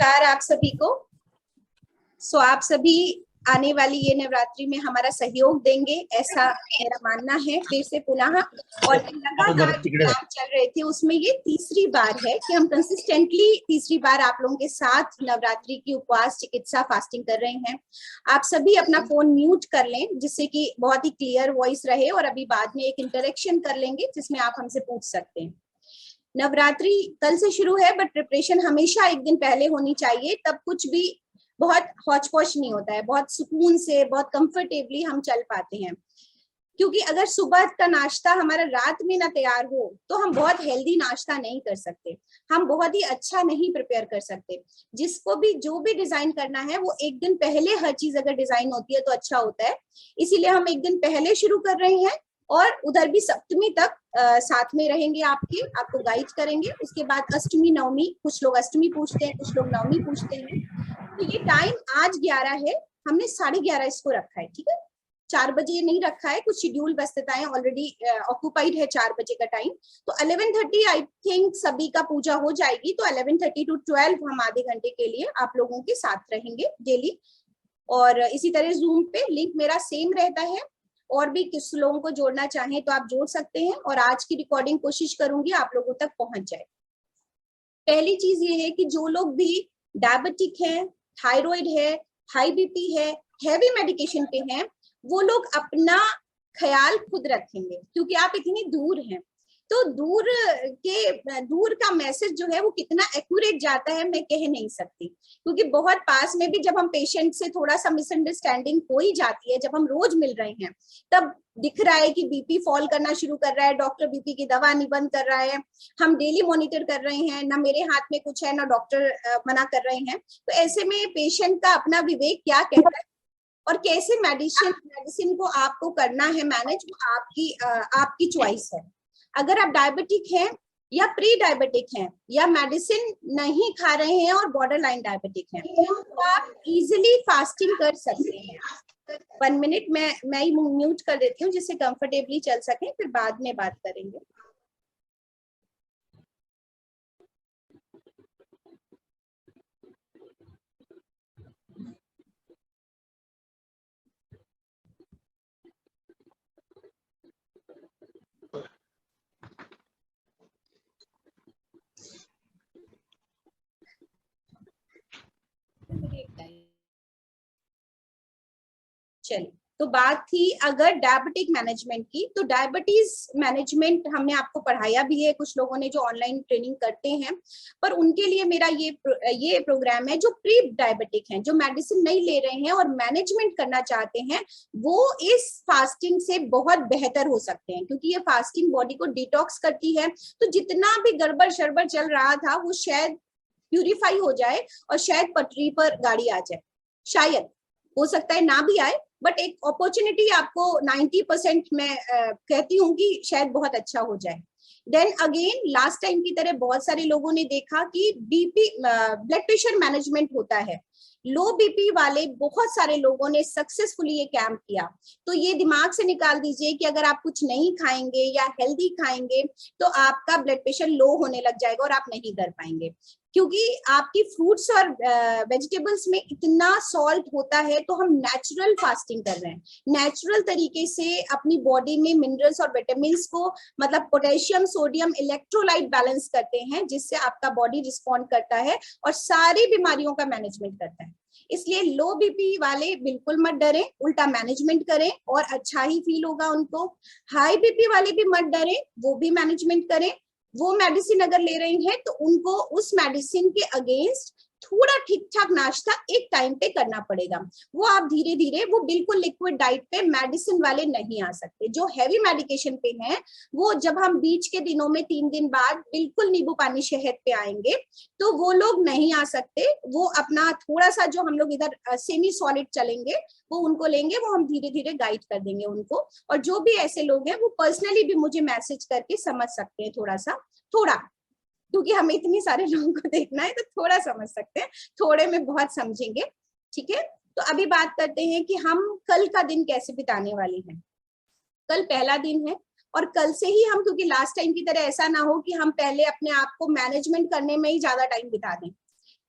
नमस्कार आप सभी को। आप सभी आने वाली ये नवरात्रि में हमारा सहयोग देंगे, ऐसा मेरा मानना है फिर से पुनः। और लगातार काम चल रहे थे उसमें ये तीसरी बार है कि हम कंसिस्टेंटली तीसरी बार आप लोगों के साथ नवरात्रि की उपवास चिकित्सा फास्टिंग कर रहे हैं। आप सभी अपना फोन म्यूट कर लें जिससे कि बहुत ही क्लियर वॉइस रहे, और अभी बाद में एक इंटरेक्शन कर लेंगे जिसमें आप हमसे पूछ सकते हैं। नवरात्रि कल से शुरू है, बट प्रिपरेशन हमेशा एक दिन पहले होनी चाहिए, तब कुछ भी बहुत हौच पौच नहीं होता है, बहुत सुकून से बहुत कंफर्टेबली हम चल पाते हैं। क्योंकि अगर सुबह का नाश्ता हमारा रात में ना तैयार हो तो हम बहुत हेल्दी नाश्ता नहीं कर सकते, हम बहुत ही अच्छा नहीं प्रिपेयर कर सकते। जिसको भी जो भी डिजाइन करना है वो एक दिन पहले हर चीज अगर डिजाइन होती है तो अच्छा होता है। इसीलिए हम एक दिन पहले शुरू कर रहे हैं, और उधर भी सप्तमी तक साथ में रहेंगे, आपको गाइड करेंगे। उसके बाद अष्टमी नवमी, कुछ लोग अष्टमी पूछते हैं, कुछ लोग नवमी पूछते हैं। तो ये टाइम आज 11 है, हमने 11:30 इसको रखा है, ठीक है। 4 बजे नहीं रखा है, कुछ शेड्यूल व्यस्तताएं ऑलरेडी ऑक्यूपाइड है 4 बजे का टाइम। तो 11:30 आई थिंक सभी का पूजा हो जाएगी, तो 11:30 to 12 हम आधे घंटे के लिए आप लोगों के साथ रहेंगे डेली। और इसी तरह जूम पे लिंक मेरा सेम रहता है, और भी किस लोगों को जोड़ना चाहें तो आप जोड़ सकते हैं। और आज की रिकॉर्डिंग कोशिश करूंगी आप लोगों तक पहुंच जाए। पहली चीज ये है कि जो लोग भी डायबिटिक हैं, थायराइड है, हाई बीपी है, हैवी मेडिकेशन पे हैं, वो लोग अपना ख्याल खुद रखेंगे, क्योंकि आप इतनी दूर हैं। तो दूर का मैसेज जो है वो कितना एक्यूरेट जाता है मैं कह नहीं सकती, क्योंकि बहुत पास में भी जब हम पेशेंट से थोड़ा सा मिसअंडरस्टैंडिंग हो ही जाती है, जब हम रोज मिल रहे हैं तब दिख रहा है कि बीपी फॉल करना शुरू कर रहा है, डॉक्टर बीपी की दवा नहीं बंद कर रहा है, हम डेली मॉनिटर कर रहे हैं, ना मेरे हाथ में कुछ है ना डॉक्टर मना कर रहे हैं। तो ऐसे में पेशेंट का अपना विवेक क्या कहता है और कैसे मेडिसिन को आपको करना है मैनेज, वो आपकी चॉइस है। अगर आप डायबिटिक हैं या प्री डायबिटिक हैं या मेडिसिन नहीं खा रहे हैं और बॉर्डर लाइन डायबिटिक हैं, तो आप इजिली फास्टिंग कर सकते हैं। 1 मिनट मैं ही म्यूट कर देती हूँ जिससे कंफर्टेबली चल सके, फिर बाद में बात करेंगे। चलिए, तो बात थी अगर डायबिटिक मैनेजमेंट की, तो डायबिटीज मैनेजमेंट हमने आपको पढ़ाया भी है, कुछ लोगों ने जो ऑनलाइन ट्रेनिंग करते हैं। पर उनके लिए मेरा ये प्रोग्राम है, जो प्री डायबिटिक हैं, जो मेडिसिन नहीं ले रहे हैं और मैनेजमेंट करना चाहते हैं, वो इस फास्टिंग से बहुत बेहतर हो सकते हैं, क्योंकि ये फास्टिंग बॉडी को डिटॉक्स करती है। तो जितना भी गड़बड़ शड़बड़ चल रहा था वो शायद प्यूरिफाई हो जाए और शायद पटरी पर गाड़ी आ जाए। शायद हो सकता है ना भी आए, बट एक अपॉर्चुनिटी आपको 90% मैं कहती हूँ कि शायद बहुत अच्छा हो जाए। देन अगेन लास्ट टाइम की तरह बहुत सारे लोगों ने देखा कि बीपी ब्लड प्रेशर मैनेजमेंट होता है। लो बीपी वाले बहुत सारे लोगों ने सक्सेसफुली ये कैंप किया। तो ये दिमाग से निकाल दीजिए कि अगर आप कुछ नहीं खाएंगे या हेल्दी खाएंगे तो आपका ब्लड प्रेशर लो होने लग जाएगा और आप नहीं कर पाएंगे, क्योंकि आपकी फ्रूट्स और वेजिटेबल्स में इतना सॉल्ट होता है। तो हम नेचुरल फास्टिंग कर रहे हैं, नेचुरल तरीके से अपनी बॉडी में मिनरल्स और विटामिन्स को, मतलब पोटेशियम, सोडियम, इलेक्ट्रोलाइट बैलेंस करते हैं, जिससे आपका बॉडी रिस्पॉन्ड करता है और सारी बीमारियों का मैनेजमेंट करता है। इसलिए लो बीपी वाले बिल्कुल मत डरें, उल्टा मैनेजमेंट करें और अच्छा ही फील होगा उनको। हाई बीपी वाले भी मत डरें, वो भी मैनेजमेंट करें। वो मेडिसिन अगर ले रही हैं तो उनको उस मेडिसिन के अगेंस्ट थोड़ा ठीक ठाक नाश्ता एक टाइम पे करना पड़ेगा। वो आप धीरे धीरे, वो बिल्कुल लिक्विड डाइट पे मेडिसिन वाले नहीं आ सकते। जो हैवी मेडिकेशन पे हैं वो जब हम बीच के दिनों में 3 दिन बाद बिल्कुल नींबू पानी शहद पे आएंगे तो वो लोग नहीं आ सकते। वो अपना थोड़ा सा जो हम लोग इधर सेमी सॉलिड चलेंगे वो उनको लेंगे, वो हम धीरे धीरे गाइड कर देंगे उनको। और जो भी ऐसे लोग हैं वो पर्सनली भी मुझे मैसेज करके समझ सकते हैं, थोड़ा, क्योंकि हमें इतने सारे लोगों को देखना है तो थोड़ा समझ सकते हैं, थोड़े में बहुत समझेंगे, ठीक है। तो अभी बात करते हैं कि हम कल का दिन कैसे बिताने वाले हैं। कल पहला दिन है और कल से ही हम, क्योंकि लास्ट टाइम की तरह ऐसा ना हो कि हम पहले अपने आप को मैनेजमेंट करने में ही ज्यादा टाइम बिता दें,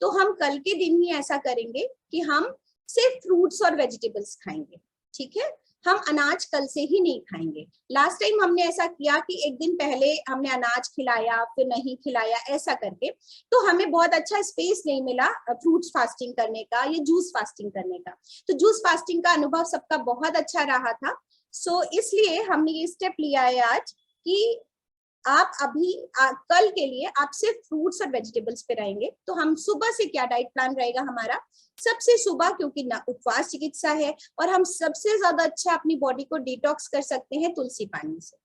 तो हम कल के दिन ही ऐसा करेंगे कि हम सिर्फ फ्रूट्स और वेजिटेबल्स खाएंगे, ठीक है। हम अनाज कल से ही नहीं खाएंगे। लास्ट टाइम हमने ऐसा किया कि एक दिन पहले हमने अनाज खिलाया फिर नहीं खिलाया, ऐसा करके तो हमें बहुत अच्छा स्पेस नहीं मिला फ्रूट्स फास्टिंग करने का या जूस फास्टिंग करने का। तो जूस फास्टिंग का अनुभव सबका बहुत अच्छा रहा था। सो इसलिए हमने ये स्टेप लिया है आज कि आप अभी कल के लिए आप सिर्फ फ्रूट्स और वेजिटेबल्स पे रहेंगे। तो हम सुबह से क्या डाइट प्लान रहेगा हमारा, सबसे सुबह, क्योंकि उपवास चिकित्सा है और हम सबसे ज्यादा अच्छा अपनी बॉडी को डिटॉक्स कर सकते हैं तुलसी पानी से।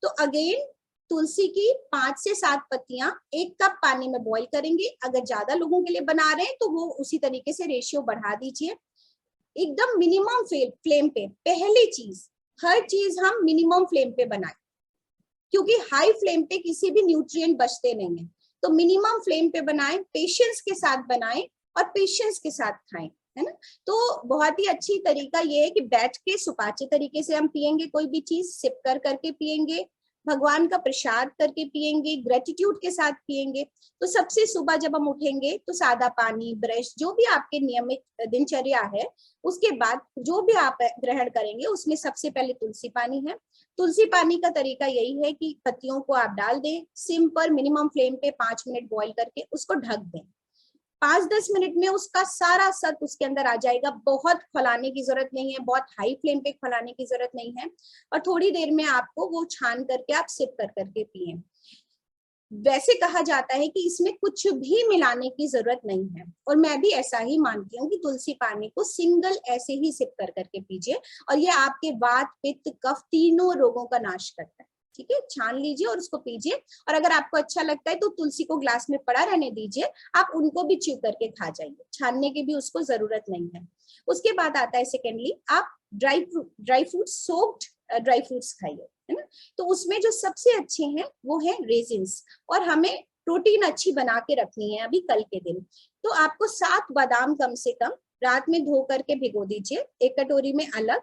तो अगेन तुलसी की 5 से 7 पत्तियां 1 कप पानी में बॉईल करेंगे। अगर ज्यादा लोगों के लिए बना रहे हैं तो वो उसी तरीके से रेशियो बढ़ा दीजिए। एकदम मिनिमम फ्लेम पे, पहली चीज, हर चीज हम मिनिमम फ्लेम पे बनाएं, क्योंकि हाई फ्लेम पे किसी भी न्यूट्रिएंट बचते नहीं है। तो मिनिमम फ्लेम पे बनाएं, पेशेंस के साथ बनाएं और पेशेंस के साथ खाएं, है ना। तो बहुत ही अच्छी तरीका ये है कि बैठ के सुपाच्य तरीके से हम पियेंगे, कोई भी चीज सिप कर करके पियेंगे, भगवान का प्रसाद करके पियेंगे, ग्रेटिट्यूड के साथ पियेंगे। तो सबसे सुबह जब हम उठेंगे तो सादा पानी, ब्रश, जो भी आपके नियमित दिनचर्या है, उसके बाद जो भी आप ग्रहण करेंगे उसमें सबसे पहले तुलसी पानी है। तुलसी पानी का तरीका यही है कि पत्तियों को आप डाल दें, सिम पर मिनिमम फ्लेम पे 5 मिनट बॉईल करके उसको ढक दें। 5-10 मिनट में उसका सारा सत्व उसके अंदर आ जाएगा। बहुत खौलाने की जरूरत नहीं है, बहुत हाई फ्लेम पे खौलाने की जरूरत नहीं है, और थोड़ी देर में आपको वो छान करके आप सिप कर करके पिए। वैसे कहा जाता है कि इसमें कुछ भी मिलाने की जरूरत नहीं है, और मैं भी ऐसा ही मानती हूँ कि तुलसी पानी को सिंगल ऐसे ही सिप कर करके पीजिए, और ये आपके वात, पित्त, कफ तीनों रोगों का नाश करता है, ठीक है। छान लीजिए और उसको पीजिए, और अगर आपको अच्छा लगता है तो तुलसी को ग्लास में पड़ा रहने दीजिए, आप उनको भी च्यू करके खा जाइए, छानने की भी उसको जरूरत नहीं है। उसके बाद आता है सेकेंडली, आप dry fruit soaked dry fruits खाइए, है ना। तो उसमें जो सबसे अच्छे हैं वो है रेजिन्स, और हमें प्रोटीन अच्छी बना के रखनी है अभी कल के दिन। तो आपको 7 बादाम कम से कम रात में धो करके भिगो दीजिए, एक कटोरी में अलग,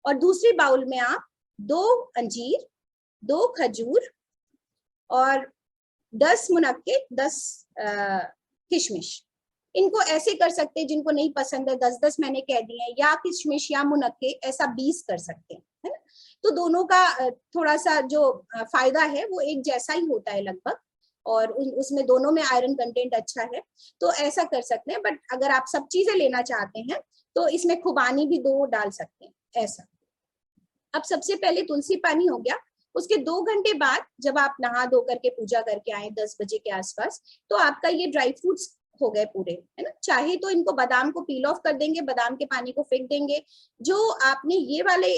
और दूसरी बाउल में आप 2 अंजीर, 2 खजूर और 10 मुनक्के, 10 किशमिश। इनको ऐसे कर सकते हैं, जिनको नहीं पसंद है 10-10 मैंने कह दिए हैं, या किशमिश या मुनक्के ऐसा 20 कर सकते हैं, है ना। तो दोनों का थोड़ा सा जो फायदा है वो एक जैसा ही होता है लगभग, और उसमें दोनों में आयरन कंटेंट अच्छा है, तो ऐसा कर सकते हैं। बट अगर आप सब चीजें लेना चाहते हैं तो इसमें खुबानी भी 2 डाल सकते हैं, ऐसा। अब सबसे पहले तुलसी पानी हो गया। उसके 2 घंटे बाद जब आप नहा धो करके पूजा करके आए 10 बजे के आसपास, तो आपका ये ड्राई फ्रूट्स हो गए पूरे, है ना। चाहे तो इनको बादाम को पील ऑफ कर देंगे, बादाम के पानी को फेंक देंगे। जो आपने ये वाले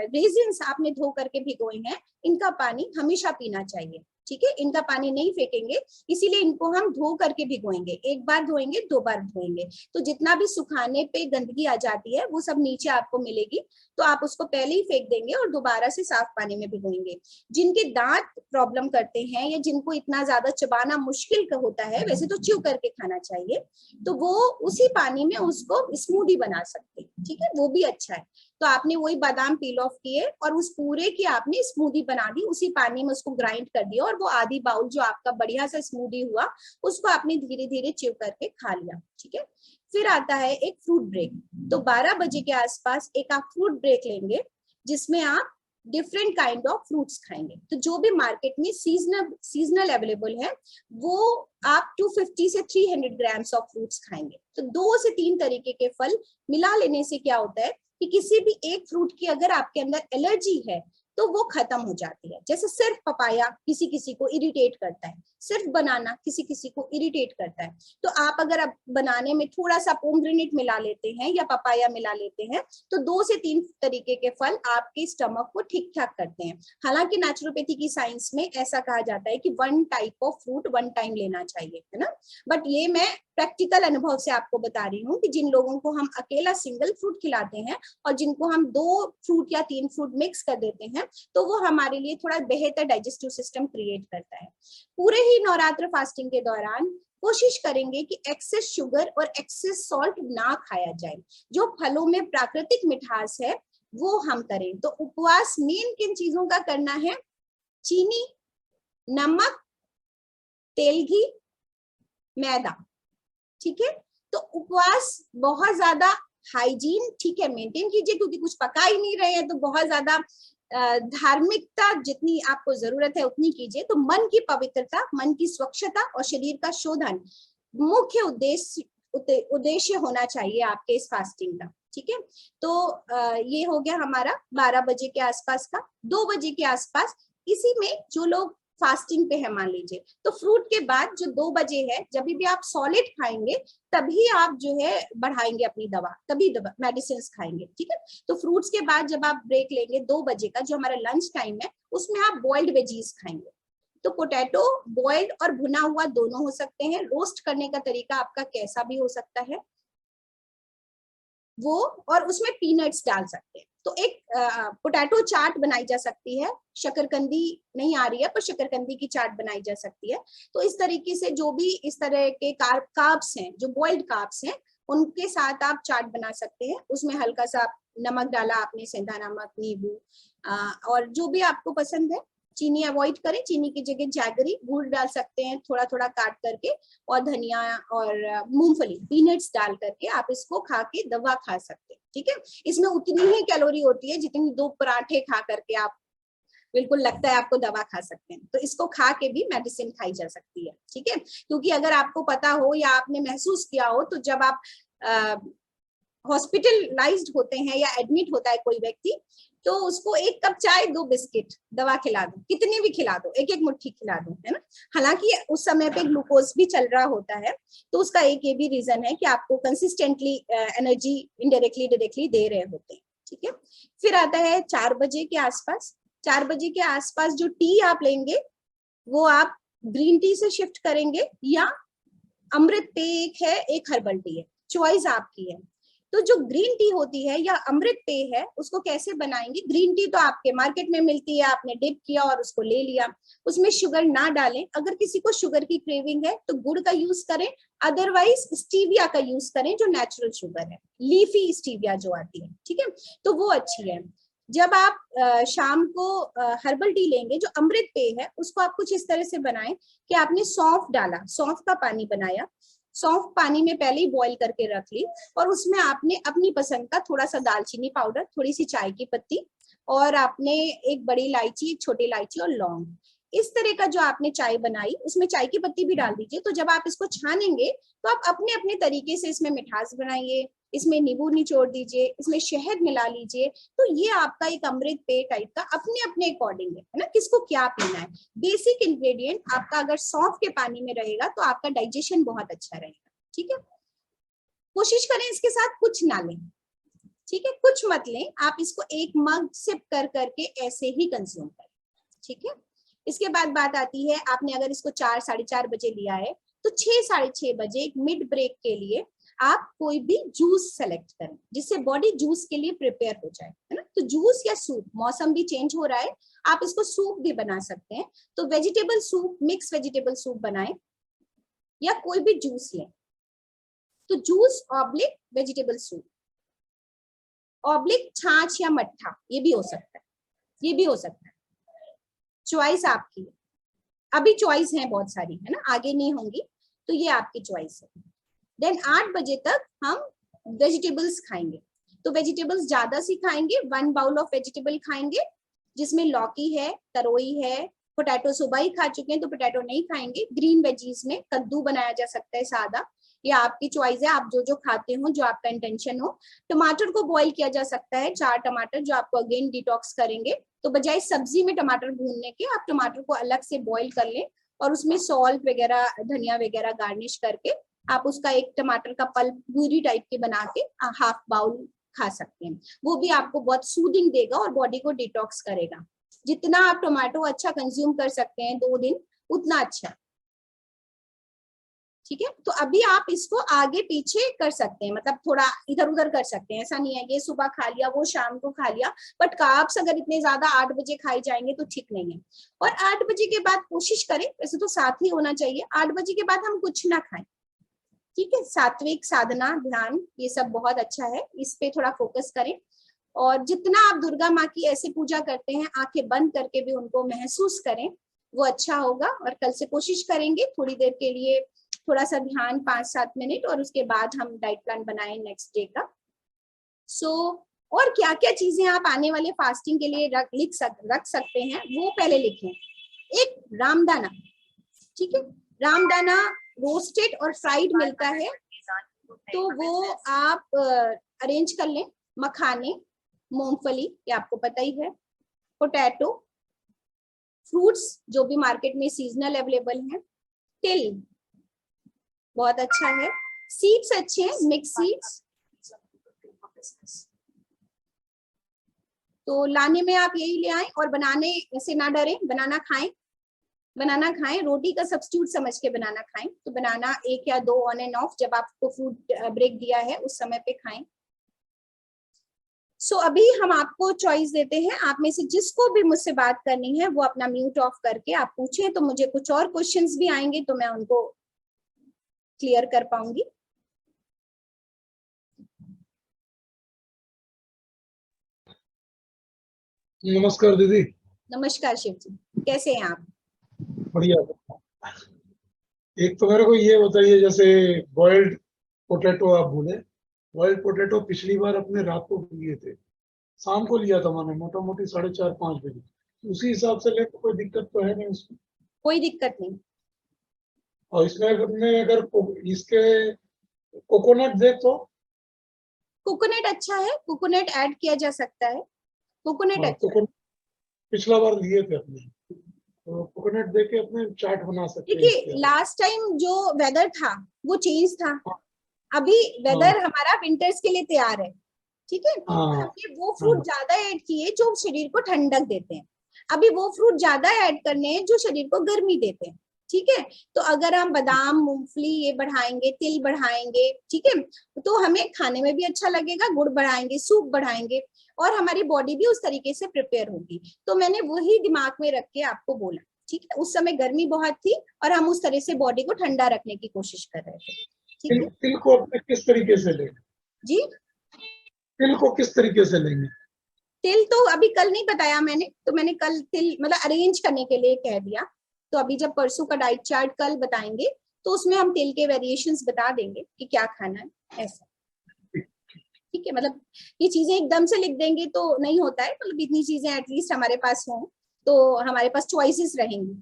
रेजिन्स आपने धो करके भिगोए हैं, इनका पानी हमेशा पीना चाहिए, ठीक है। इनका पानी नहीं फेंकेंगे, इसीलिए इनको हम धो करके भिगोएंगे, 1 बार धोएंगे, 2 बार धोएंगे। तो जितना भी सुखाने पे गंदगी आ जाती है वो सब नीचे आपको मिलेगी, तो आप उसको पहले ही फेंक देंगे और दोबारा से साफ पानी में भिगोएंगे। जिनके दांत प्रॉब्लम करते हैं या जिनको इतना ज्यादा चबाना मुश्किल का होता है, वैसे तो च्यू करके खाना चाहिए, तो वो उसी पानी में उसको स्मूदी बना सकते हैं, ठीक है, वो भी अच्छा है। तो आपने वही बादाम पील ऑफ किए और उस पूरे की आपने स्मूदी बना दी, उसी पानी में उसको ग्राइंड कर दिया, और वो आधी बाउल जो आपका बढ़िया सा स्मूदी हुआ उसको आपने धीरे धीरे च्यू करके खा लिया, ठीक है। फिर आता है एक फ्रूट ब्रेक। तो 12 बजे के आसपास एक आप फ्रूट ब्रेक लेंगे, जिसमें आप डिफरेंट काइंड ऑफ फ्रूट्स खाएंगे। तो जो भी मार्केट में सीजनल अवेलेबल है वो आप 250 से 300 ग्राम्स ऑफ फ्रूट्स खाएंगे। तो 2 से 3 तरीके के फल मिला लेने से क्या होता है कि किसी भी एक फ्रूट की अगर आपके अंदर एलर्जी है तो वो खत्म हो जाती है। जैसे सिर्फ पपाया किसी किसी को इरिटेट करता है, सिर्फ बनाना किसी किसी को इरिटेट करता है, तो आप अगर अब बनाने में थोड़ा सा पोमग्रेनेट मिला लेते हैं या पपाया मिला लेते हैं, तो 2 से 3 तरीके के फल आपके स्टमक को ठीक ठाक करते हैं। हालांकि नेचुरोपैथी की साइंस में ऐसा कहा जाता है कि 1 टाइप ऑफ फ्रूट 1 टाइम लेना चाहिए, है ना। बट ये मैं प्रैक्टिकल अनुभव से आपको बता रही हूँ कि जिन लोगों को हम अकेला सिंगल फ्रूट खिलाते हैं और जिनको हम 2 फ्रूट या 3 फ्रूट मिक्स कर देते हैं, तो वो हमारे लिए थोड़ा बेहतर डाइजेस्टिव सिस्टम क्रिएट करता है। पूरे ही नवरात्र फास्टिंग के दौरान कोशिश करेंगे कि एक्सेस शुगर और एक्सेस सॉल्ट ना खाया जाए। जो फलों में प्राकृतिक मिठास है वो हम करें। तो उपवास मेन किन चीजों का करना है? चीनी, नमक, तेल, घी, मैदा, ठीक है। तो उपवास बहुत ज्यादा हाइजीन ठीक है मेंटेन कीजिए, क्योंकि कुछ पका ही नहीं रहे हैं, तो बहुत ज्यादा धार्मिकता जितनी आपको जरूरत है उतनी कीजिए। तो मन की पवित्रता, मन की स्वच्छता और शरीर का शोधन मुख्य उद्देश्य होना चाहिए आपके इस फास्टिंग का, ठीक है। तो ये हो गया हमारा 12 बजे के आसपास का। 2 बजे के आसपास इसी में जो लोग फास्टिंग पे है मान लीजिए, तो फ्रूट के बाद जो 2 बजे है, जब भी आप सॉलिड खाएंगे तभी आप जो है बढ़ाएंगे अपनी दवा, तभी मेडिसिन खाएंगे, ठीक है। तो फ्रूट्स के बाद जब आप ब्रेक लेंगे 2 बजे का जो हमारा लंच टाइम है, उसमें आप बॉइल्ड वेजीज खाएंगे। तो पोटैटो बॉइल्ड और भुना हुआ दोनों हो सकते हैं, रोस्ट करने का तरीका आपका कैसा भी हो सकता है वो, और उसमें पीनट्स डाल सकते हैं। तो एक पोटैटो चाट बनाई जा सकती है, शकरकंदी नहीं आ रही है पर शकरकंदी की चाट बनाई जा सकती है। तो इस तरीके से जो भी इस तरह के कार्ब्स हैं, जो बॉइल्ड कार्ब्स हैं, उनके साथ आप चाट बना सकते हैं। उसमें हल्का सा नमक डाला आपने, सेंधा नमक, नींबू और जो भी आपको पसंद है। चीनी अवॉइड करें, चीनी की जगह जैगरी गुड़ डाल सकते हैं थोड़ा थोड़ा काट करके, और धनिया और मूंगफली पीनट्स डाल करके आप इसको खा के दवा खा सकते हैं, ठीक है। इसमें उतनी ही कैलोरी होती है जितनी 2 पराठे खा करके आप बिल्कुल लगता है आपको दवा खा सकते हैं। तो इसको खा के भी मेडिसिन खाई जा सकती है, ठीक है। क्योंकि अगर आपको पता हो या आपने महसूस किया हो, तो जब आप हॉस्पिटलाइज्ड होते हैं या एडमिट होता है कोई व्यक्ति, तो उसको 1 कप चाय 2 बिस्किट दवा खिला दो, कितनी भी खिला दो, एक मुट्ठी खिला दो, है ना। हालांकि उस समय पे ग्लूकोज भी चल रहा होता है, तो उसका एक ये भी रीजन है कि आपको कंसिस्टेंटली एनर्जी इनडायरेक्टली डायरेक्टली दे रहे होते हैं, ठीक है। फिर आता है 4 बजे के आसपास। 4 बजे के आसपास जो टी आप लेंगे वो आप ग्रीन टी से शिफ्ट करेंगे, या अमृत पेय एक है, एक हर्बल टी है, चॉइस आपकी है। तो जो ग्रीन टी होती है या अमृत पेय है, उसको कैसे बनाएंगे? ग्रीन टी तो आपके मार्केट में मिलती है, आपने डिप किया और उसको ले लिया, उसमें शुगर ना डालें। अगर किसी को शुगर की क्रेविंग है तो गुड़ का यूज करें, अदरवाइज स्टीविया का यूज करें जो नेचुरल शुगर है, लीफी स्टीविया जो आती है, ठीक है, तो वो अच्छी है। जब आप शाम को हर्बल टी लेंगे, जो अमृत पेय है, उसको आप कुछ इस तरह से बनाएं कि आपने सौंफ डाला, सौंफ का पानी बनाया, सौंफ पानी में पहले ही बॉईल करके रख ली, और उसमें आपने अपनी पसंद का थोड़ा सा दालचीनी पाउडर, थोड़ी सी चाय की पत्ती, और आपने एक बड़ी इलायची, एक छोटी इलायची और लौंग, इस तरह का जो आपने चाय बनाई, उसमें चाय की पत्ती भी डाल दीजिए। तो जब आप इसको छानेंगे तो आप अपने अपने तरीके से इसमें मिठास बनाइए, इसमें नींबू निचोड़ दीजिए, इसमें शहद मिला लीजिए। तो ये आपका एक अमृत पेय टाइप का अपने अपने अकॉर्डिंग है ना, किसको क्या पीना है। बेसिक इंग्रेडिएंट आपका अगर सौंफ के पानी में रहेगा तो आपका डाइजेशन बहुत अच्छा रहेगा, ठीक है। कोशिश करें इसके साथ कुछ ना लें, ठीक है, कुछ मत लें, आप इसको 1 मग सिप कर करके ऐसे ही कंज्यूम करें, ठीक है। इसके बाद बात आती है, आपने अगर इसको 4 साढ़े 4 बजे लिया है, तो 6 साढ़े 6 बजे एक मिड ब्रेक के लिए आप कोई भी जूस सेलेक्ट करें जिससे बॉडी जूस के लिए प्रिपेयर हो जाए, है ना। तो जूस या सूप, मौसम भी चेंज हो रहा है, आप इसको सूप भी बना सकते हैं। तो vegetable soup, mix vegetable soup बनाएं, या कोई भी जूस लें। तो juice oblique vegetable soup, oblique छाछ या मट्ठा, ये भी हो सकता है, ये भी हो सकता है, चॉइस आपकी है। अभी चॉइस है बहुत सारी, है ना, आगे नहीं होंगी, तो ये आपकी चॉइस है। देन 8 बजे तक हम वेजिटेबल्स खाएंगे। तो वेजिटेबल्स ज्यादा सी खाएंगे, 1 बाउल ऑफ वेजिटेबल खाएंगे, जिसमें लौकी है, तरोई है, पोटैटो सुबह ही खा चुके हैं तो पोटैटो नहीं खाएंगे। ग्रीन वेजीज में कद्दू बनाया जा सकता है सादा, ये आपकी चॉइस है, आप जो जो खाते हो, जो आपका इंटेंशन हो। टमाटर को बॉईल किया जा सकता है, 4 टमाटर, जो आपको अगेन डिटॉक्स करेंगे। तो बजाय सब्जी में टमाटर भूनने के, आप टमाटर को अलग से बॉईल कर लें और उसमें सॉल्ट वगैरह, धनिया वगैरह गार्निश करके आप उसका एक टमाटर का पल्प प्यूरी टाइप के बना के हाफ बाउल खा सकते हैं। वो भी आपको बहुत सूदिंग देगा और बॉडी को डिटॉक्स करेगा। जितना आप टमाटो अच्छा कंज्यूम कर सकते हैं 2 दिन, उतना अच्छा, ठीक है। तो अभी आप इसको आगे पीछे कर सकते हैं, मतलब थोड़ा इधर उधर कर सकते हैं, ऐसा नहीं है ये सुबह खा लिया वो शाम को खा लिया। बट कार्ब्स अगर इतने ज्यादा 8 बजे खाए जाएंगे तो ठीक नहीं है। और 8 बजे के बाद कोशिश करें, वैसे तो साथ ही होना चाहिए, 8 बजे के बाद हम कुछ ना खाएं, ठीक है। सात्विक साधना, ध्यान, ये सब बहुत अच्छा है, इस पे थोड़ा फोकस करें। और जितना आप दुर्गा माँ की ऐसे पूजा करते हैं, आंखें बंद करके भी उनको महसूस करें, वो अच्छा होगा। और कल से कोशिश करेंगे थोड़ी देर के लिए थोड़ा सा ध्यान 5-7 मिनट, और उसके बाद हम डाइट प्लान बनाएं नेक्स्ट डे का। सो और क्या क्या चीजें आप आने वाले फास्टिंग के लिए रख सकते हैं वो पहले लिखें। एक रामदाना, ठीक है, रामदाना रोस्टेड और फ्राइड मिलता है, तो वो आप अरेंज कर लें। मखाने, मूंगफली, ये आपको पता ही है, पोटैटो, फ्रूट्स जो भी मार्केट में सीजनल अवेलेबल हैं, तिल बहुत अच्छा है, सीड्स अच्छे हैं, मिक्स सीड्स, तो लाने में आप यही ले आए, और बनाने से ना डरें, बनाना खाएं, रोटी का सब्स्टिट्यूट समझ के बनाना खाएं। तो बनाना 1 या 2 ऑन एंड ऑफ, जब आपको फूड ब्रेक दिया है उस समय पे खाएं। सो अभी हम आपको चॉइस देते हैं, आप में से जिसको भी मुझसे बात करनी है वो अपना म्यूट ऑफ करके आप पूछें, तो मुझे कुछ और क्वेश्चंस भी आएंगे तो मैं उनको क्लियर कर पाऊंगी। नमस्कार दीदी। नमस्कार शिव जी, कैसे हैं आप? बढ़िया। एक तो मेरे को ये बताइए, जैसे बॉइल्ड पोटैटो आप बोले, बॉइल्ड पोटैटो पिछली बार अपने रात को लिए थे, शाम को लिया था मैंने, मोटा मोटी 4:30-5 बजे, उसी हिसाब से ले तो कोई दिक्कत तो है नहीं उसमें? कोई दिक्कत नहीं। और इसमें अगर इसके कोकोनट दे तो? कोकोनट अच्छा है, कोकोनट ऐड किया जा सकता है, कोकोनट अच्छा है। पिछला बार लिए थे अपने, तो कोकोनट दे के अपने चाट बना सकते हैं। देखिए लास्ट टाइम जो वेदर था वो चेंज था, अभी वेदर हमारा विंटर्स के लिए तैयार है, ठीक है। हमने वो फ्रूट ज्यादा ऐड किए जो शरीर को ठंडक देते हैं, अभी वो फ्रूट ज्यादा ऐड करने हैं जो शरीर को गर्मी देते हैं, ठीक है। तो अगर हम बादाम, मूंगफली ये बढ़ाएंगे, तिल बढ़ाएंगे, ठीक है, तो हमें खाने में भी अच्छा लगेगा, गुड़ बढ़ाएंगे, सूप बढ़ाएंगे, और हमारी बॉडी भी उस तरीके से प्रिपेयर होगी। तो मैंने वही दिमाग में रख के आपको बोला, ठीक है। उस समय गर्मी बहुत थी और हम उस तरह से बॉडी को ठंडा रखने की कोशिश कर रहे थे, ठीक है। तिल को किस तरीके से लेंगे जी, तिल को किस तरीके से लेंगे? तिल तो अभी कल नहीं बताया मैंने, तो मैंने कल तिल मतलब अरेंज करने के लिए कह दिया, तो अभी जब परसों का डाइट चार्ट कल बताएंगे तो उसमें हम तिल के वेरिएशंस बता देंगे कि क्या खाना है, ऐसा, ठीक है। मतलब ये चीजें एकदम से लिख देंगे तो नहीं होता है, मतलब इतनी चीजें एटलीस्ट हमारे पास हों तो हमारे पास चॉइसेस रहेंगी।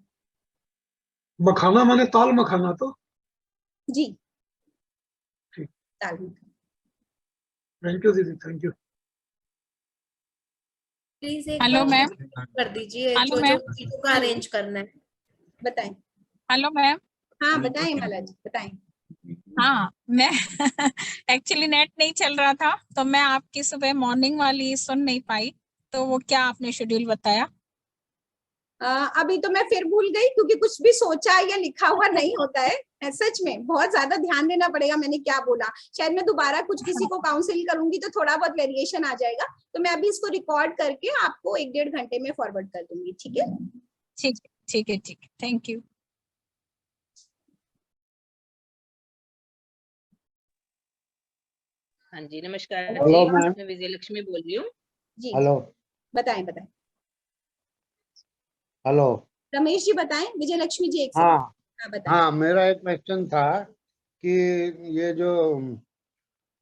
मखाना माने ताल मखाना तो? जी, ठीक, ताल मखाना। थैंक यू दीदी, थैंक यू। प्लीज एक हेलो मैम, कर दीजिए हेलो जो मैम, चीजों का अरेंज करना है, बताएं। Hello ma'am. हाँ बताएं माला जी, बताएं। हाँ मैं एक्चुअली नेट नहीं चल रहा था तो मैं आपकी सुबह मॉर्निंग वाली सुन नहीं पाई, तो वो क्या आपने शेड्यूल बताया? अभी तो मैं फिर भूल गई, क्योंकि कुछ भी सोचा या लिखा हुआ नहीं होता है, सच में बहुत ज्यादा ध्यान देना पड़ेगा मैंने क्या बोला। शायद मैं दोबारा कुछ किसी को काउंसिल करूंगी तो थोड़ा बहुत वेरिएशन आ जाएगा, तो मैं अभी इसको रिकॉर्ड करके आपको 1-1.5 घंटे में फॉरवर्ड कर दूंगी, ठीक है। ठीक है, ठीक है, ठीक है, थैंक यू। हाँ जी नमस्कार जी, हेलो मैम। मैं विजय लक्ष्मी बोल रही हूँ जी हेलो बताएं बताएं। हेलो। रमेश जी बताएं, विजय लक्ष्मी जी एक हाँ सेकंड। हाँ बताएं। हाँ, मेरा एक क्वेश्चन था कि ये जो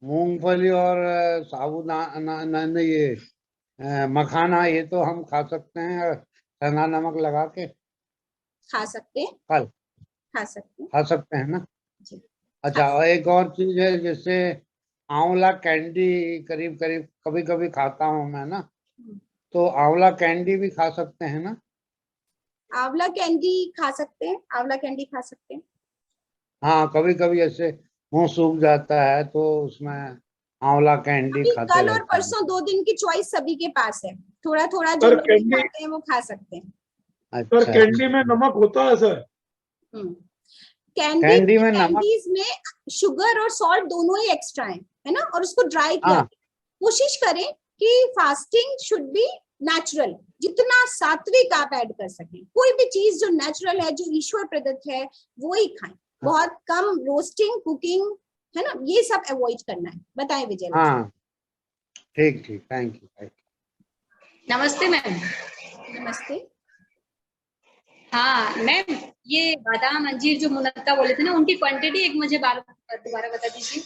मूंगफली और साबूदाना ये मखाना, ये तो हम खा सकते हैं ठंडा नमक लगा के? खा सकते हैं, कल खा सकते हैं खा सकते हैं ना? जी। अच्छा, और एक और चीज है, जैसे आंवला कैंडी करीब करीब कभी कभी खाता हूँ मैं ना, तो आंवला कैंडी भी खा सकते हैं ना? आंवला कैंडी खा सकते हैं, आंवला कैंडी खा सकते हैं। हाँ, कभी कभी ऐसे मुंह सूख जाता है तो उसमें आंवला कैंडी अभी खाते कल और रहते हैं। परसों 2 दिन की चॉइस सभी के पास है, थोड़ा थोड़ा जो सर लोग नहीं कैंडी, खाते हैं वो खा सकते हैं। सर अच्छा, कैंडी में नमक होता है सर? कैंडी में नमक? कैंडीज में शुगर और सॉल्ट दोनों ही एक्स्ट्रा है ना, और उसको ड्राई किया। हाँ, कोशिश करें कि फास्टिंग शुड बी नेचुरल, जितना सात्विक आप ऐड कर सकें, कोई भी चीज जो नेचुरल है, जो ईश्वर प्रदत्त है वो ही खाएं, बहुत कम रोस्टिंग, कुकिंग, है ना, ये सब अवॉइड करना है। बताएं विजय लक्ष्मी। हाँ, ठीक ठीक, थैंक यू। नमस्ते मैम। नमस्ते। हाँ मैम, ये बादाम अंजीर जो मुनक्का बोले थे ना, उनकी क्वांटिटी एक मुझे दोबारा बता दीजिए।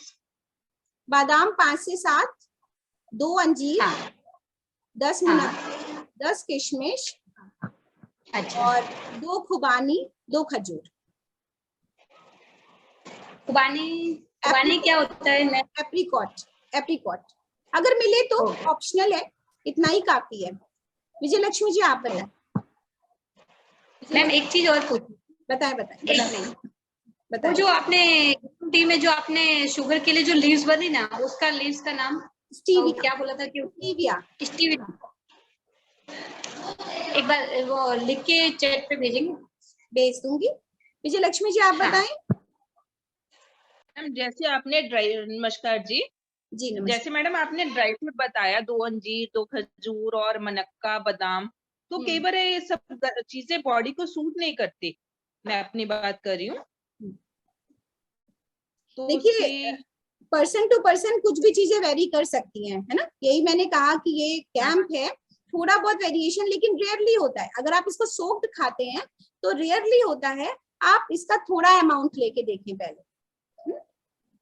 बादाम 5 से 7, 2 अंजीर, हाँ 10 मुनक्के, 10 किशमिश अच्छा। और 2 खुबानी, 2 खजूर। खुबानी क्या होता है मैम? एप्रिकॉट अगर मिले तो ओके। ऑप्शनल है, इतना ही काफी है। विजय लक्ष्मी जी आप बताएं। मैम एक चीज और पूछी। बताएं एक मिनट, वो बताएं। जो आपने टी में जो आपने शुगर के लिए जो लीव्स बनी ना, उसका लीव्स का नाम स्टीविया। क्या बोला था कि स्टीविया। स्टीविया। एक बार वो लिख के चैट पे भेजेंगे? भेज दूंगी। विजय लक्ष्मी जी आप बताएं। मैम जैसे आपने नमस्कार जी। जी नमस्कार। जैसे मैडम आपने ड्राई फ्रूट बताया, 2 अंजीर, 2 खजूर और मनक्का बादाम, तो कई बार ये सब चीजें बॉडी को सूट नहीं करती। मैं अपनी बात कर रही हूँ। तो देखिए पर्सन टू पर्सन कुछ भी चीजें वेरी कर सकती हैं, है ना। यही मैंने कहा कि ये कैंप है, थोड़ा बहुत वेरिएशन लेकिन रेयरली होता है। अगर आप इसको सोक्ड खाते हैं तो रेयरली होता है। आप इसका थोड़ा अमाउंट लेके देखें पहले,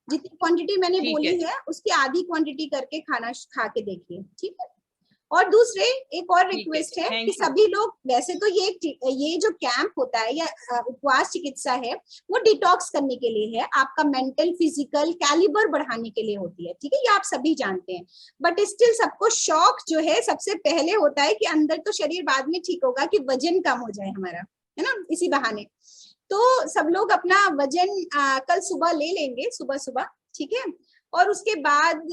जितनी क्वांटिटी मैंने बोली है उसकी आधी क्वांटिटी करके खाना खा के देखिए, ठीक है। और दूसरे एक और रिक्वेस्ट है कि सभी लोग, वैसे तो ये जो कैंप होता है या उपवास चिकित्सा है वो डिटॉक्स करने के लिए है, आपका मेंटल फिजिकल कैलिबर बढ़ाने के लिए होती है, ठीक है, ये आप सभी जानते हैं। बट स्टिल सबको शौक जो है सबसे पहले होता है कि अंदर तो शरीर बाद में ठीक होगा कि वजन कम हो जाए हमारा, है ना, इसी बहाने। तो सब लोग अपना वजन कल सुबह ले लेंगे, सुबह, ठीक है। और उसके बाद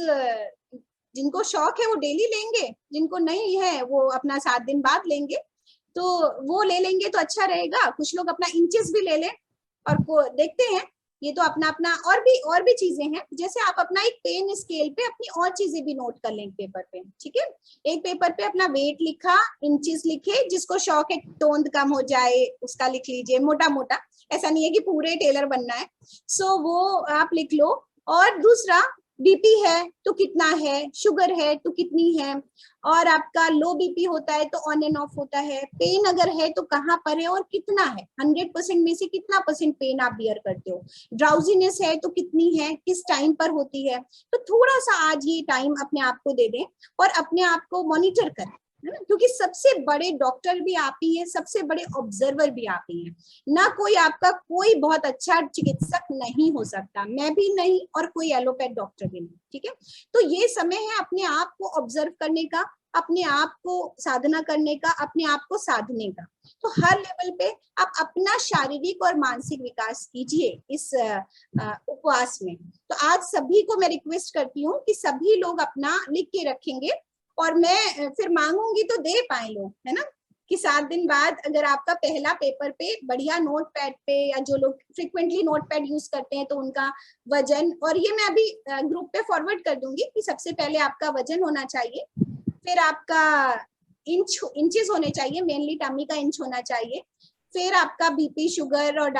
जिनको शौक है वो डेली लेंगे, जिनको नहीं है वो अपना 7 दिन बाद लेंगे, तो वो ले लेंगे तो अच्छा रहेगा। कुछ लोग अपना इंचेस भी ले लें और देखते हैं, ये तो अपना अपना। और भी चीजें हैं, जैसे आप अपना एक पेन स्केल पे अपनी और चीजें भी नोट कर लें पेपर पे, ठीक है। एक पेपर पे अपना वेट लिखा, इंचेस लिखे, जिसको शौक है तोंद कम हो जाए उसका लिख लीजिए, मोटा मोटा, ऐसा नहीं है कि पूरे टेलर बनना है। सो वो आप लिख लो। और दूसरा, बीपी है तो कितना है, शुगर है तो कितनी है, और आपका लो बीपी होता है तो ऑन एंड ऑफ होता है, पेन अगर है तो कहाँ पर है और कितना है, 100% में से कितना % पेन आप बियर करते हो, ड्राउजीनेस है तो कितनी है, किस टाइम पर होती है। तो थोड़ा सा आज ये टाइम अपने आप को दे दें और अपने आप को मॉनिटर करें, है ना, क्योंकि सबसे बड़े डॉक्टर भी आप ही है, सबसे बड़े ऑब्जर्वर भी आप ही है ना। कोई आपका कोई बहुत अच्छा चिकित्सक नहीं हो सकता, मैं भी नहीं और कोई एलोपैथ डॉक्टर भी नहीं, ठीक है। तो ये समय है अपने आप को ऑब्जर्व करने का, अपने आप को साधना करने का, अपने आप को साधने का। तो हर लेवल पे आप अपना शारीरिक और मानसिक विकास कीजिए इस उपवास में। तो आज सभी को मैं रिक्वेस्ट करती हूँ कि सभी लोग अपना लिख के रखेंगे और मैं फिर मांगूंगी तो दे पाए लोग, है ना, कि 7 दिन बाद अगर आपका पहला पेपर पे बढ़िया नोट पैड पे, या जो लोग फ्रिक्वेंटली नोट पैड यूज करते हैं तो उनका वजन, और ये मैं अभी ग्रुप पे फॉरवर्ड कर दूंगी कि सबसे पहले आपका वजन होना चाहिए, फिर आपका इंचेस होने चाहिए, मेनली टमी का इंच होना चाहिए, फिर आपका बीपी शुगर और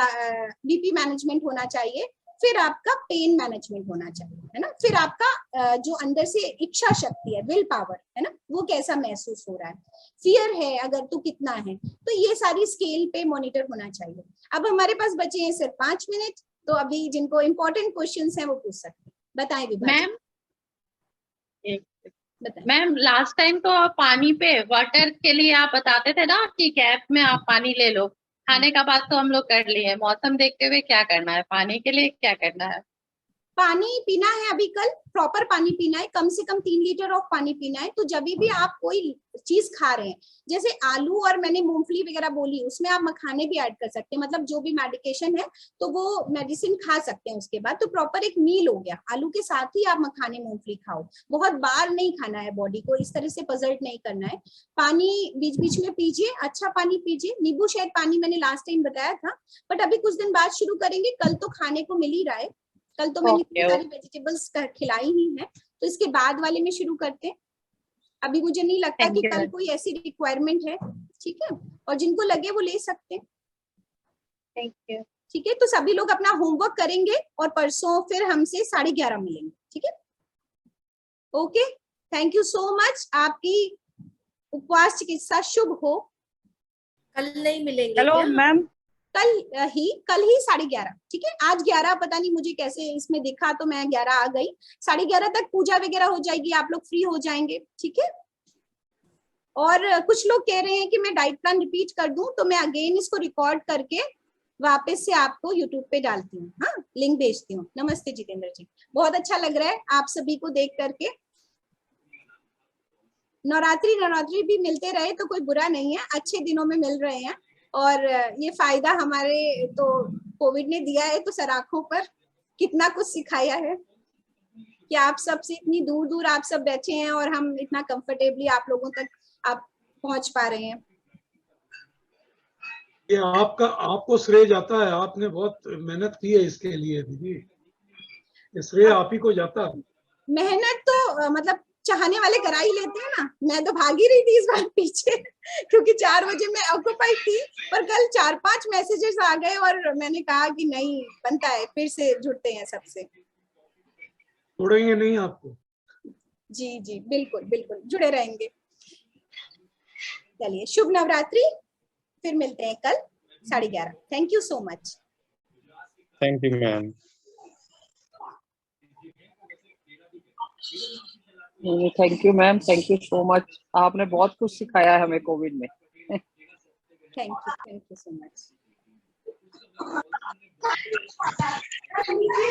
बीपी मैनेजमेंट होना चाहिए, फिर आपका पेन मैनेजमेंट होना चाहिए, है ना, फिर आपका जो अंदर से इच्छा शक्ति है, विल पावर है ना, वो कैसा महसूस हो रहा है, फियर है अगर तो कितना है। तो ये सारी स्केल पे मॉनिटर होना चाहिए। अब हमारे पास बचे हैं सिर्फ 5 मिनट, तो अभी जिनको इम्पोर्टेंट क्वेश्चंस हैं वो पूछ सकते हैं। बताएं विभा जी। मैम लास्ट टाइम तो आप पानी पे वाटर के लिए आप बताते थे ना कि कैप में आप पानी ले लो, खाने का बात तो हम लोग कर लिए, मौसम देखते हुए क्या करना है, पानी के लिए क्या करना है? पानी पीना है, अभी कल प्रॉपर पानी पीना है, कम से कम 3 लीटर ऑफ पानी पीना है। तो जब भी आप कोई चीज खा रहे हैं, जैसे आलू और मैंने मूंगफली वगैरह बोली, उसमें आप मखाने भी ऐड कर सकते हैं, मतलब जो भी मेडिकेशन है तो वो मेडिसिन खा सकते हैं उसके बाद। तो प्रॉपर एक मील हो गया, आलू के साथ ही आप मखाने मूंगफली खाओ, बहुत बार नहीं खाना है, बॉडी को इस तरह से पजल्ट नहीं करना है। पानी बीच बीच में पीजिए, अच्छा पानी पीजिए, नींबू शहद पानी मैंने लास्ट टाइम बताया था, बट अभी कुछ दिन बाद शुरू करेंगे, कल तो खाने को मिल ही रहा है, कल तो मैंने इतनी सारी वेजिटेबल्स खिलाई ही है, तो इसके बाद वाले में शुरू करते हैं। अभी मुझे नहीं लगता कि कल कोई ऐसी रिक्वायरमेंट है, ठीक है, और जिनको लगे वो ले सकते हैं। Thank you. ठीक है, तो सभी लोग अपना होमवर्क करेंगे और परसों फिर हमसे 11:30 मिलेंगे, ठीक है। Okay, thank you so much. आपकी उपवास चिकित्सा शुभ हो। कल नहीं मिलेंगे हेलो क्या? मैम, कल ही 11:30, ठीक है। आज 11 पता नहीं मुझे कैसे इसमें दिखा, तो मैं 11 आ गई। 11:30 तक पूजा वगैरह हो जाएगी, आप लोग फ्री हो जाएंगे, ठीक है। और कुछ लोग कह रहे हैं कि मैं डाइट प्लान रिपीट कर दूं, तो मैं अगेन इसको रिकॉर्ड करके वापस से आपको यूट्यूब पे डालती हूँ, हाँ, लिंक भेजती हूँ। नमस्ते जितेंद्र जी, बहुत अच्छा लग रहा है आप सभी को देख करके। नवरात्रि भी मिलते रहे तो कोई बुरा नहीं है, अच्छे दिनों में मिल रहे हैं। और ये फायदा हमारे तो कोविड ने दिया है, तो सराखों पर कितना कुछ सिखाया है कि आप सबसे इतनी दूर दूर आप सब बैठे हैं और हम इतना कंफर्टेबली आप लोगों तक आप पहुंच पा रहे हैं। ये आपको श्रेय जाता है, आपने बहुत मेहनत की है इसके लिए दीदी, ये श्रेय आप ही को जाता है। मेहनत तो मतलब चाहने वाले करा ही लेते हैं ना। मैं तो भागी रही थी इस बार पीछे क्योंकि 4 बजे मैं ऑक्यूपाइड थी, पर कल 4-5 मैसेजेस आ गए और मैंने कहा कि नहीं, बनता है, फिर से जुड़ते हैं सबसे। छोड़ेंगे नहीं आपको। जी जी बिल्कुल बिल्कुल जुड़े रहेंगे। चलिए, शुभ नवरात्रि, फिर मिलते हैं कल 11:30। Thank you so much. Thank you ma'am. Thank you ma'am, thank you so much. आपने बहुत कुछ सिखाया है हमें कोविड में। Thank you so much.